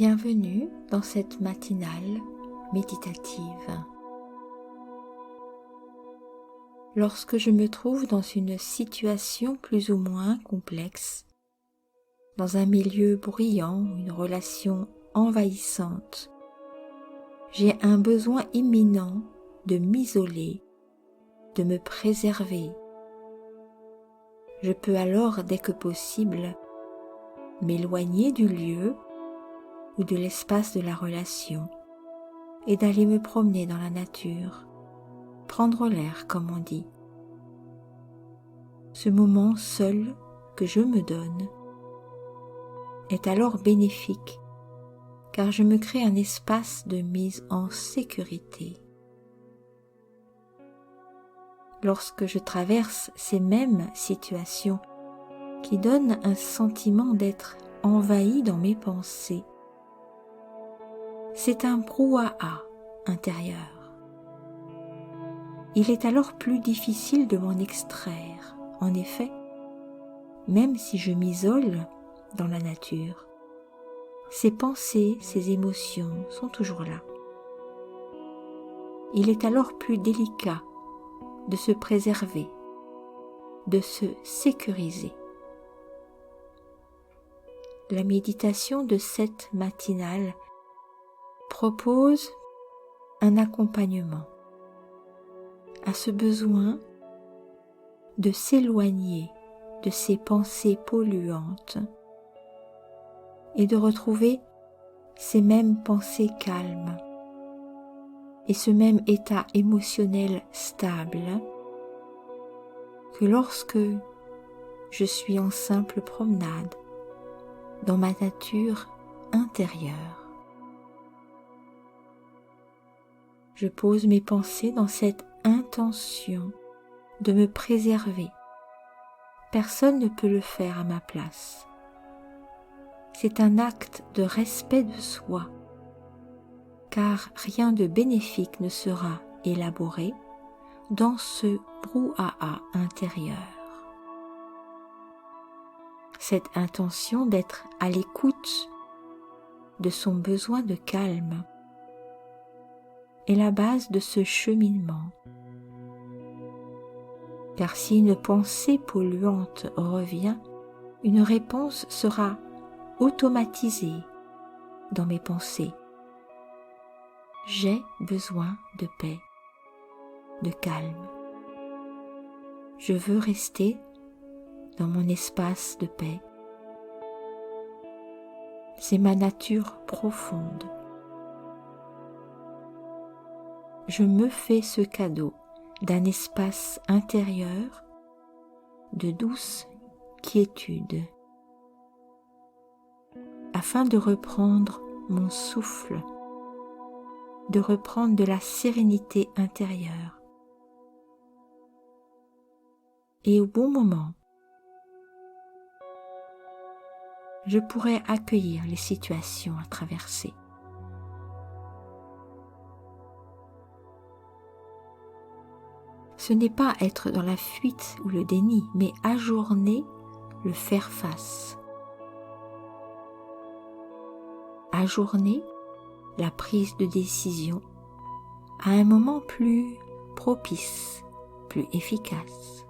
Bienvenue dans cette matinale méditative. Lorsque je me trouve dans une situation plus ou moins complexe, dans un milieu bruyant, une relation envahissante, j'ai un besoin imminent de m'isoler, de me préserver. Je peux alors, dès que possible, m'éloigner du lieu ou de l'espace de la relation et d'aller me promener dans la nature, prendre l'air comme on dit. Ce moment seul que je me donne est alors bénéfique car je me crée un espace de mise en sécurité. Lorsque je traverse ces mêmes situations qui donnent un sentiment d'être envahi dans mes pensées, c'est un brouhaha intérieur. Il est alors plus difficile de m'en extraire. En effet, même si je m'isole dans la nature, ces pensées, ces émotions sont toujours là. Il est alors plus délicat de se préserver, de se sécuriser. La méditation de cette matinale propose un accompagnement à ce besoin de s'éloigner de ces pensées polluantes et de retrouver ces mêmes pensées calmes et ce même état émotionnel stable que lorsque je suis en simple promenade dans ma nature intérieure. Je pose mes pensées dans cette intention de me préserver. Personne ne peut le faire à ma place. C'est un acte de respect de soi, car rien de bénéfique ne sera élaboré dans ce brouhaha intérieur. Cette intention d'être à l'écoute de son besoin de calme est la base de ce cheminement. Car si une pensée polluante revient, une réponse sera automatisée dans mes pensées. J'ai besoin de paix, de calme. Je veux rester dans mon espace de paix. C'est ma nature profonde. Je me fais ce cadeau d'un espace intérieur de douce quiétude afin de reprendre mon souffle, de reprendre de la sérénité intérieure. Et au bon moment, je pourrai accueillir les situations à traverser. Ce n'est pas être dans la fuite ou le déni, mais ajourner le faire face. Ajourner la prise de décision à un moment plus propice, plus efficace.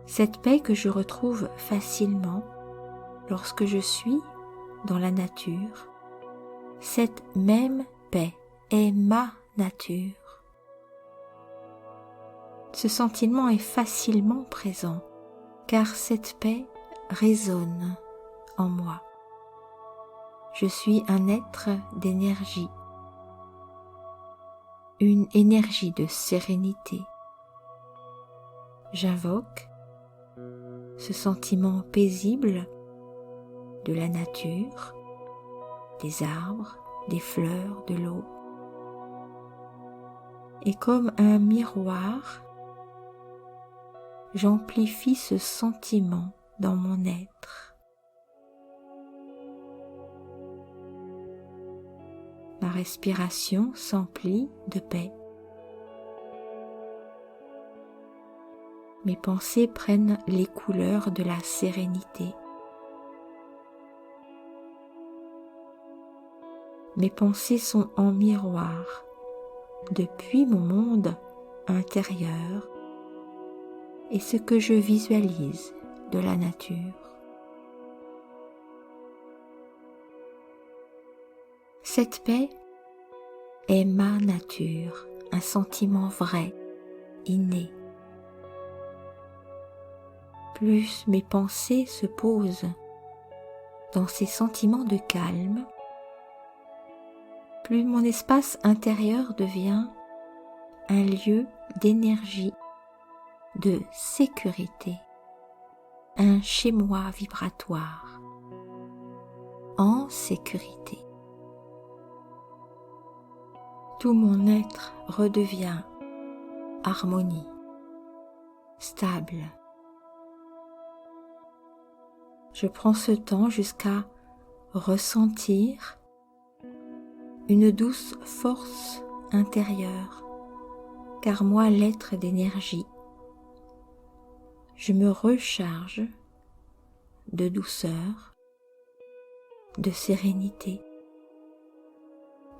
Cette paix que je retrouve facilement lorsque je suis dans la nature, cette même paix est ma nature. Ce sentiment est facilement présent car cette paix résonne en moi. Je suis un être d'énergie, une énergie de sérénité. J'invoque ce sentiment paisible de la nature, des arbres, des fleurs, de l'eau. Et comme un miroir, j'amplifie ce sentiment dans mon être. Ma respiration s'emplit de paix. Mes pensées prennent les couleurs de la sérénité. mes pensées sont en miroir depuis mon monde intérieur et ce que je visualise de la nature. Cette paix est ma nature, un sentiment vrai, inné. Plus mes pensées se posent dans ces sentiments de calme, plus mon espace intérieur devient un lieu d'énergie, de sécurité, un chez-moi vibratoire, en sécurité. Tout mon être redevient harmonie, stable. Je prends ce temps jusqu'à ressentir une douce force intérieure, car moi, l'être d'énergie, je me recharge de douceur, de sérénité,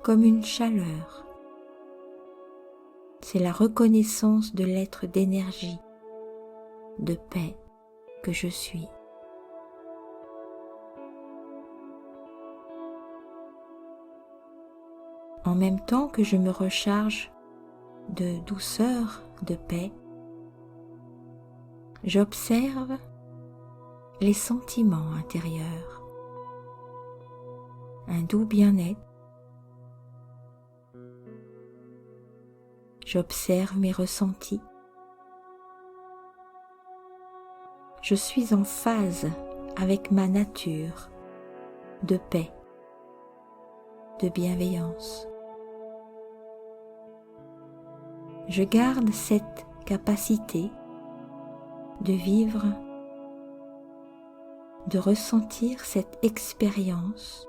comme une chaleur. C'est la reconnaissance de l'être d'énergie, de paix que je suis. En même temps que je me recharge de douceur, de paix, j'observe les sentiments intérieurs, un doux bien-être. J'observe mes ressentis. Je suis en phase avec ma nature de paix, de bienveillance. Je garde cette capacité de vivre, de ressentir cette expérience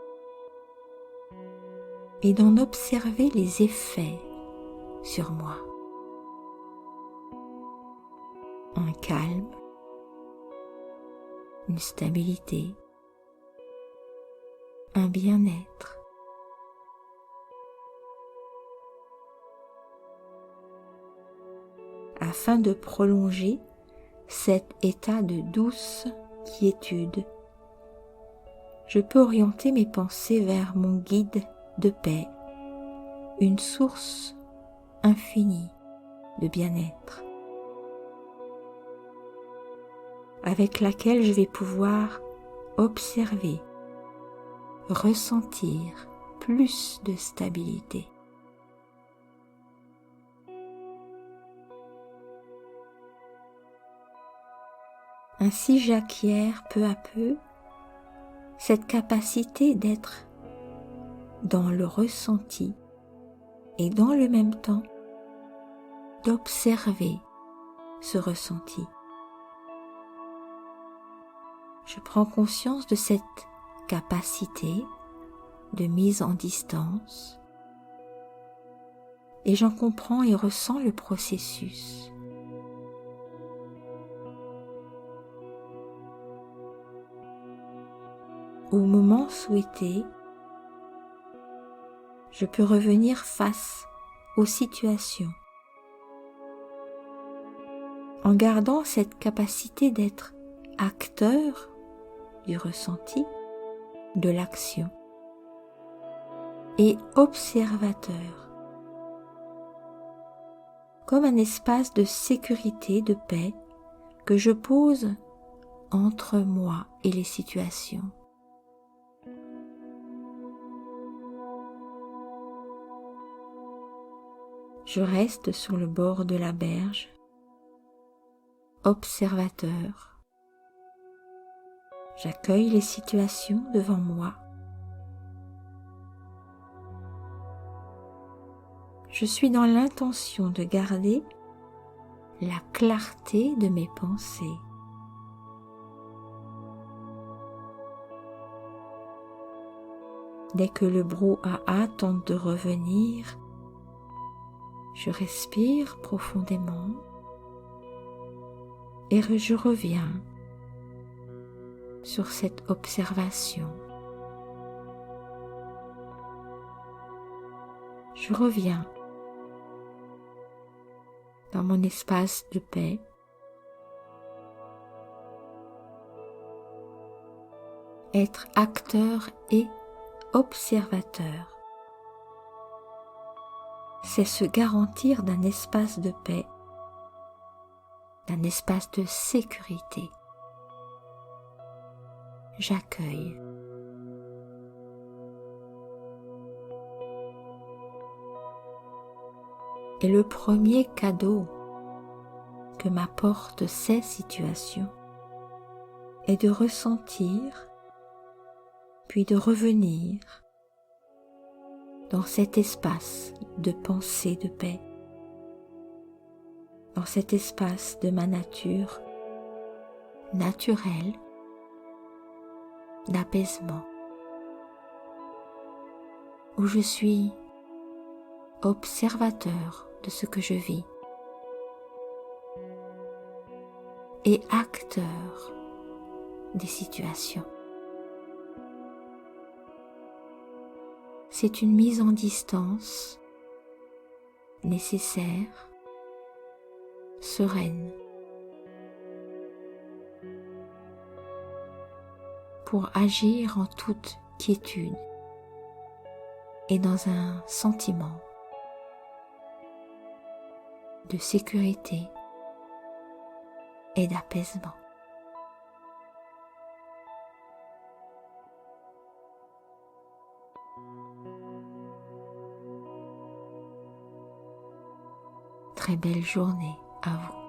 et d'en observer les effets sur moi. Un calme, une stabilité, un bien-être. Afin de prolonger cet état de douce quiétude, je peux orienter mes pensées vers mon guide de paix, une source infinie de bien-être, avec laquelle je vais pouvoir observer, ressentir plus de stabilité. Ainsi j'acquiers peu à peu cette capacité d'être dans le ressenti et dans le même temps d'observer ce ressenti. Je prends conscience de cette capacité de mise en distance et j'en comprends et ressens le processus. Au moment souhaité, je peux revenir face aux situations en gardant cette capacité d'être acteur du ressenti, de l'action et observateur, comme un espace de sécurité, de paix que je pose entre moi et les situations. Je reste sur le bord de la berge, observateur. J'accueille les situations devant moi. Je suis dans l'intention de garder la clarté de mes pensées. Dès que le brouhaha tente de revenir, je respire profondément et je reviens sur cette observation. je reviens dans mon espace de paix. Être acteur et observateur, c'est se garantir d'un espace de paix, d'un espace de sécurité. J'accueille. Et le premier cadeau que m'apportent ces situations est de ressentir, puis de revenir dans cet espace de pensée de paix, dans cet espace de ma nature naturelle d'apaisement, où je suis observateur de ce que je vis et acteur des situations. C'est une mise en distance nécessaire, sereine, pour agir en toute quiétude et dans un sentiment de sécurité et d'apaisement. Très belle journée à vous.